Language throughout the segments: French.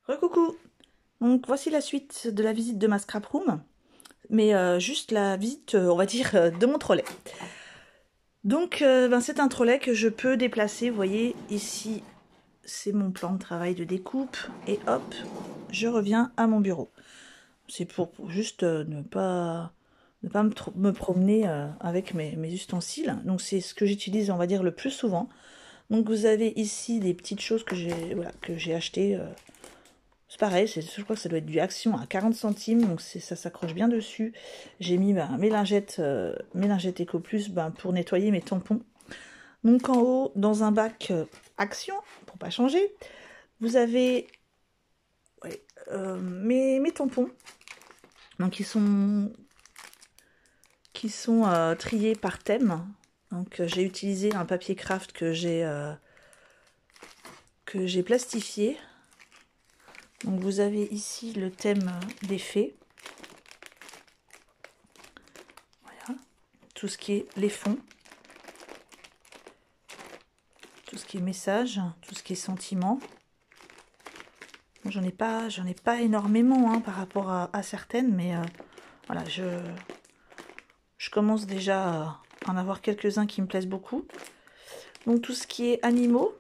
Recoucou. Donc voici la suite de la visite de ma scrap room, mais juste la visite, on va dire, de mon trolley. Donc c'est un trolley que je peux déplacer, vous voyez, ici c'est mon plan de travail de découpe, et hop, je reviens à mon bureau. C'est pour juste ne pas me promener avec mes ustensiles. Donc c'est ce que j'utilise, on va dire, le plus souvent. Donc vous avez ici des petites choses que j'ai achetées. C'est pareil, je crois que ça doit être du Action à 40 centimes, donc ça s'accroche bien dessus. J'ai mis mes lingettes Eco Plus pour nettoyer mes tampons. Donc en haut, dans un bac Action, pour pas changer, vous avez mes tampons, donc qui sont triés par thème. Donc j'ai utilisé un papier craft que j'ai plastifié. Donc vous avez ici le thème des fées. Voilà. Tout ce qui est les fonds. Tout ce qui est message, tout ce qui est sentiment. J'en ai pas énormément hein, par rapport à certaines, mais voilà, je commence déjà à en avoir quelques-uns qui me plaisent beaucoup. Donc tout ce qui est animaux.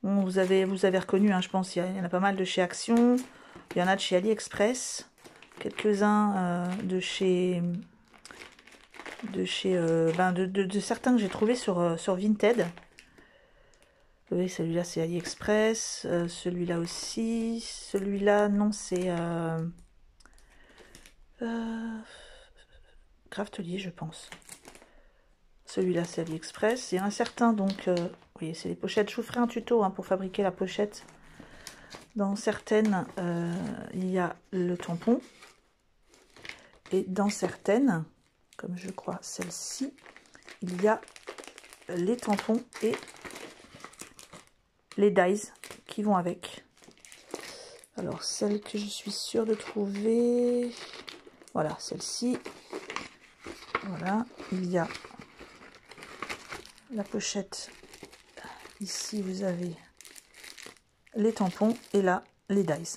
Bon, vous avez reconnu, hein, je pense, il y en a pas mal de chez Action, il y en a de chez AliExpress, quelques-uns de certains que j'ai trouvé sur Vinted. Vous voyez, celui-là c'est AliExpress, celui-là aussi, celui-là non c'est Craftelier je pense. Celui-là c'est AliExpress. Il y en a certains donc, vous voyez c'est les pochettes, je vous ferai un tuto hein, pour fabriquer la pochette. Dans certaines il y a le tampon et dans certaines, comme je crois celle-ci, il y a les tampons et les dies qui vont avec. Alors celle que je suis sûre de trouver, voilà celle-ci. Voilà, il y a la pochette. Ici vous avez les tampons et là les dies.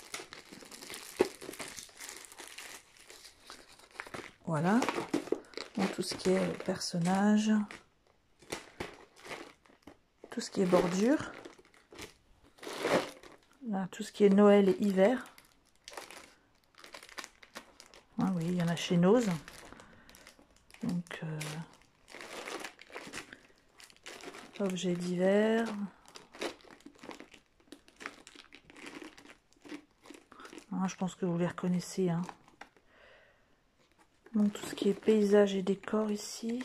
Voilà, donc tout ce qui est personnage, tout ce qui est bordure. Là, tout ce qui est Noël et hiver. Ah oui, il y en a chez Nose. Donc, objets d'hiver. Ah, je pense que vous les reconnaissez. Hein. Donc, tout ce qui est paysage et décor ici.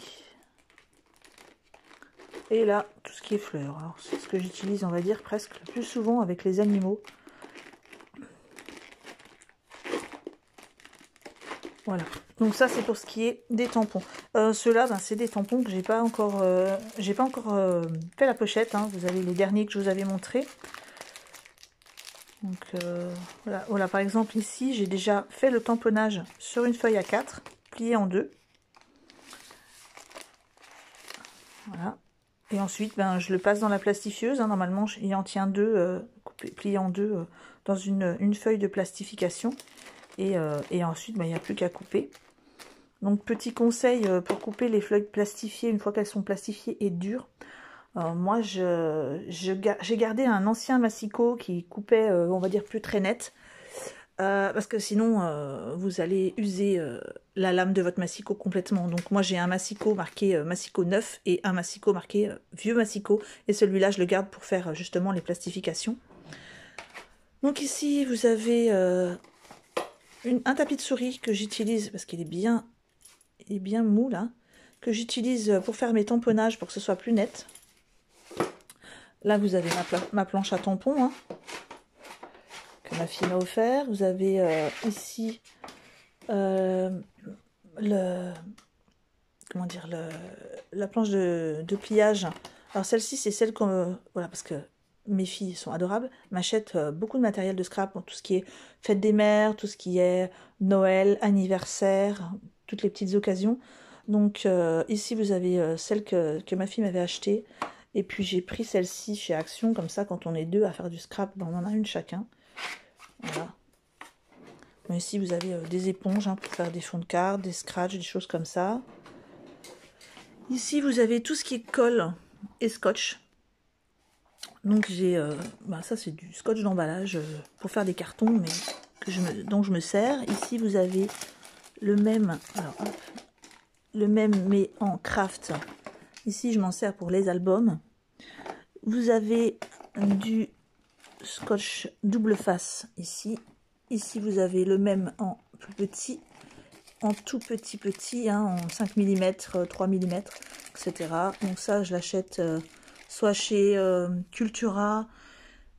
Et là, tout ce qui est fleurs. Alors, c'est ce que j'utilise, on va dire, presque le plus souvent avec les animaux. Voilà. Donc ça, c'est pour ce qui est des tampons. Ceux-là, c'est des tampons que j'ai pas encore fait la pochette. Hein. Vous avez les derniers que je vous avais montrés. Donc voilà. Voilà, par exemple, ici, j'ai déjà fait le tamponnage sur une feuille A4, pliée en deux. Voilà. Et ensuite, je le passe dans la plastifieuse. Hein. Normalement, il en tient deux, pliés en deux, dans une feuille de plastification. Et ensuite, il n'y a plus qu'à couper. Donc, petit conseil pour couper les feuilles plastifiées, une fois qu'elles sont plastifiées et dures. Moi, j'ai gardé un ancien massicot qui coupait, on va dire, plus très net. Parce que sinon, vous allez user la lame de votre massicot complètement. Donc moi, j'ai un massicot marqué massicot neuf et un massicot marqué vieux massicot. Et celui-là, je le garde pour faire justement les plastifications. Donc ici, vous avez un tapis de souris que j'utilise parce qu'il est bien mou là. Que j'utilise pour faire mes tamponnages pour que ce soit plus net. Là, vous avez ma planche à tampons. Hein, que ma fille m'a offert. Vous avez ici la planche de pliage. Alors celle-ci, c'est celle qu'on... voilà, parce que mes filles sont adorables, m'achètent beaucoup de matériel de scrap, tout ce qui est fête des mères, tout ce qui est Noël, anniversaire, toutes les petites occasions. Donc ici vous avez celle que ma fille m'avait achetée. Et puis j'ai pris celle-ci chez Action, comme ça quand on est deux à faire du scrap, ben, on en a une chacun. Voilà. Mais ici vous avez des éponges hein, pour faire des fonds de cartes, des scratchs, des choses comme ça. Ici vous avez tout ce qui est colle et scotch. Donc j'ai, ça c'est du scotch d'emballage pour faire des cartons, mais dont je me sers. Ici vous avez le même, alors, hop, le même mais en craft. Ici je m'en sers pour les albums. Vous avez du scotch double face ici. Ici vous avez le même en plus petit, en tout petit, hein, en 5 mm, 3 mm, etc. Donc ça je l'achète soit chez Cultura,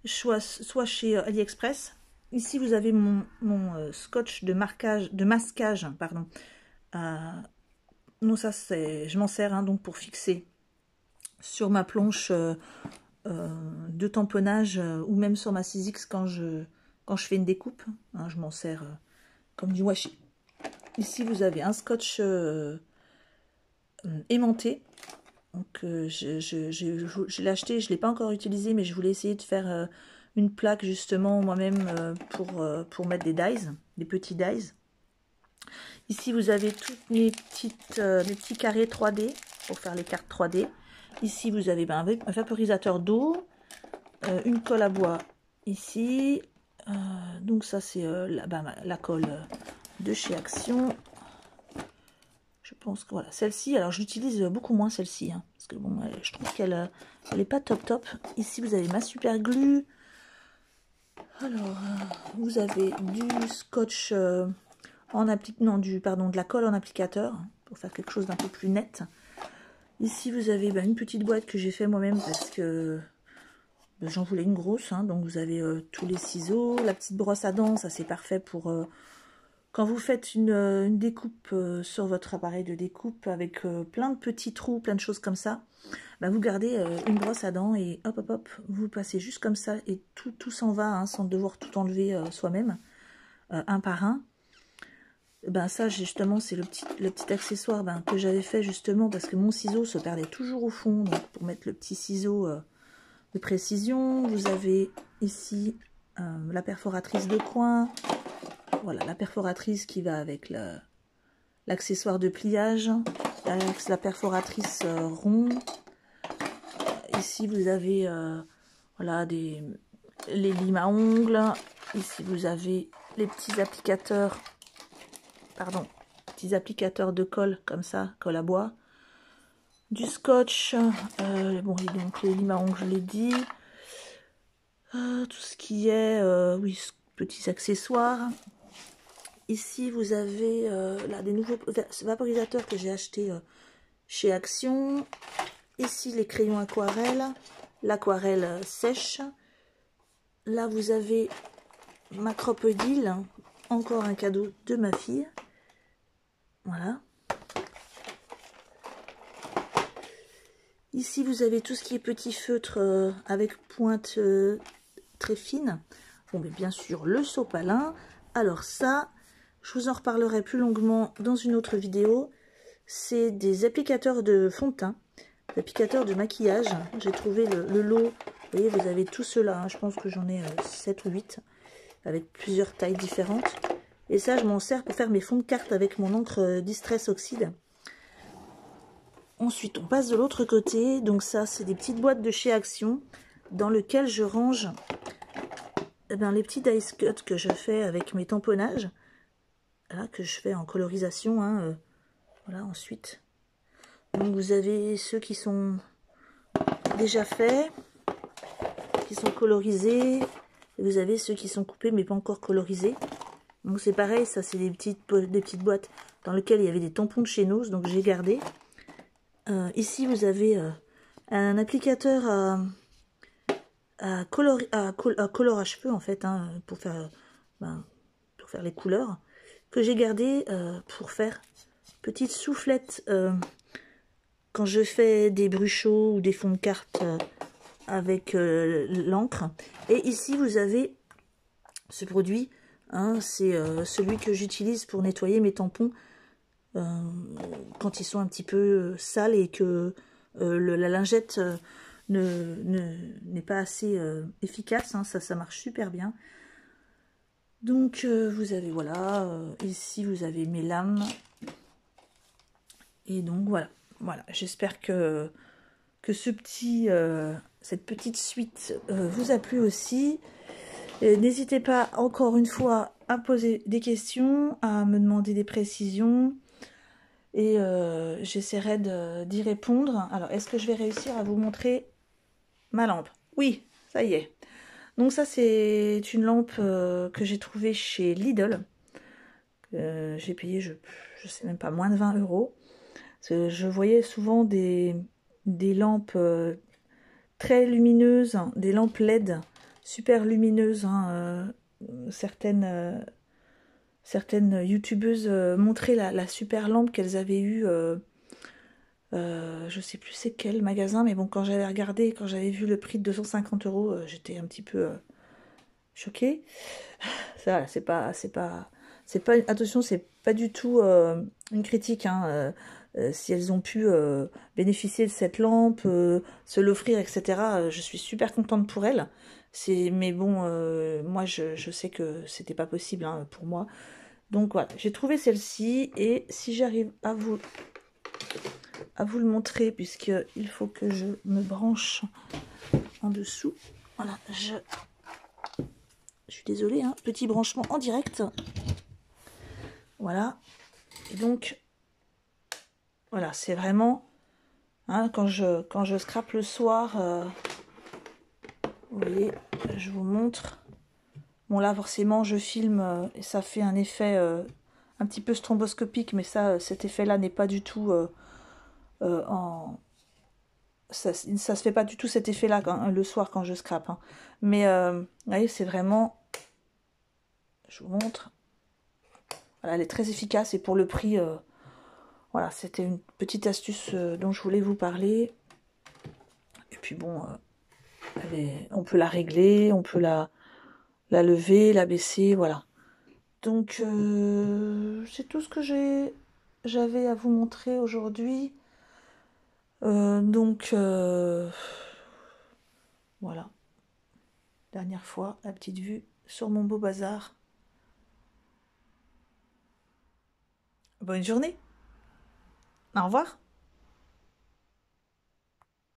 soit chez AliExpress. Ici vous avez mon scotch de masquage, pardon. Non, ça c'est, je m'en sers hein, donc pour fixer sur ma planche de tamponnage ou même sur ma 6X quand je fais une découpe. Hein, je m'en sers comme du washi. Ici vous avez un scotch aimanté. Donc je l'ai acheté, je ne l'ai pas encore utilisé, mais je voulais essayer de faire une plaque justement moi-même pour mettre des dies, des petits dies. Ici vous avez tous mes petits carrés 3D pour faire les cartes 3D. Ici vous avez un vaporisateur d'eau, une colle à bois ici. Donc ça c'est la colle de chez Action. Je pense que voilà, celle-ci, alors j'utilise beaucoup moins celle-ci, hein, parce que bon, je trouve qu'elle n'est pas top. Ici vous avez ma super glue. Alors vous avez du scotch de la colle en applicateur pour faire quelque chose d'un peu plus net. Ici vous avez une petite boîte que j'ai fait moi-même parce que j'en voulais une grosse, hein, donc vous avez tous les ciseaux, la petite brosse à dents, ça c'est parfait pour quand vous faites une découpe sur votre appareil de découpe avec plein de petits trous, plein de choses comme ça, vous gardez une brosse à dents et hop, vous passez juste comme ça et tout s'en va hein, sans devoir tout enlever soi-même, un par un. Ça justement c'est le petit accessoire que j'avais fait justement parce que mon ciseau se perdait toujours au fond, donc pour mettre le petit ciseau de précision. Vous avez ici la perforatrice de coin. Voilà, la perforatrice qui va avec l'accessoire de pliage, la perforatrice rond. Ici, vous avez voilà, les limes à ongles. Ici, vous avez les petits applicateurs, de colle, comme ça, colle à bois. Du scotch, donc les limes à ongles, je l'ai dit. Tout ce qui est, petits accessoires. Ici, vous avez là, des nouveaux vaporisateurs que j'ai achetés chez Action. Ici, les crayons aquarelle, l'aquarelle sèche. Là, vous avez ma crocodile, encore un cadeau de ma fille. Voilà. Ici, vous avez tout ce qui est petit feutre avec pointe très fine. Bon, mais bien sûr, le sopalin. Alors ça... je vous en reparlerai plus longuement dans une autre vidéo. C'est des applicateurs de fond de teint, des applicateurs de maquillage. J'ai trouvé le lot. Vous voyez, vous avez tout cela. Hein. Je pense que j'en ai 7 ou 8 avec plusieurs tailles différentes. Et ça, je m'en sers pour faire mes fonds de carte avec mon encre Distress Oxide. Ensuite, on passe de l'autre côté. Donc ça, c'est des petites boîtes de chez Action dans lesquelles je range les petits dice cuts que je fais avec mes tamponnages. Là, que je fais en colorisation, hein, voilà, ensuite. Donc vous avez ceux qui sont déjà faits, qui sont colorisés, et vous avez ceux qui sont coupés mais pas encore colorisés. Donc c'est pareil, ça c'est des petites boîtes dans lesquelles il y avait des tampons de chez Nose, donc j'ai gardé. Ici vous avez un applicateur à color à cheveux en fait, hein, pour faire les couleurs, que j'ai gardé pour faire petite soufflette quand je fais des bruchots ou des fonds de carte avec l'encre. Et ici vous avez ce produit, hein, c'est celui que j'utilise pour nettoyer mes tampons quand ils sont un petit peu sales et que la lingette n'est pas assez efficace, hein, ça marche super bien. Donc vous avez, voilà, ici vous avez mes lames. Et donc voilà, j'espère que cette petite suite vous a plu aussi. N'hésitez pas encore une fois à poser des questions, à me demander des précisions. Et j'essaierai d'y répondre. Alors, est-ce que je vais réussir à vous montrer ma lampe? Oui, ça y est. Donc ça, c'est une lampe que j'ai trouvée chez Lidl. J'ai payé, je sais même pas, moins de 20 €. Je voyais souvent des lampes très lumineuses, hein, des lampes LED super lumineuses. Hein, certaines youtubeuses montraient la super lampe qu'elles avaient eue. Je sais plus c'est quel magasin, mais bon, quand j'avais regardé, quand j'avais vu le prix de 250 €, j'étais un petit peu choquée. Ça, attention, c'est pas du tout une critique, hein, si elles ont pu bénéficier de cette lampe, se l'offrir, etc. Je suis super contente pour elles. Mais bon, moi, je sais que c'était pas possible, hein, pour moi. Donc voilà, j'ai trouvé celle-ci, et si j'arrive à vous le montrer, puisqu'il faut que je me branche en dessous. Voilà, je suis désolée, hein, petit branchement en direct. Voilà, et donc voilà, c'est vraiment, hein, quand je scrape le soir, vous voyez, je vous montre. Bon, là forcément je filme et ça fait un effet un petit peu stromboscopique, mais ça, cet effet-là n'est pas du tout ça se fait pas du tout, cet effet-là, le soir quand je scrape. Hein. Mais vous voyez, c'est vraiment, je vous montre. Voilà, elle est très efficace, et pour le prix, voilà, c'était une petite astuce dont je voulais vous parler. Et puis bon, on peut la régler, on peut la lever, la baisser, voilà. Donc c'est tout ce que j'avais à vous montrer aujourd'hui. Donc voilà. Dernière fois, la petite vue sur mon beau bazar. Bonne journée. Au revoir.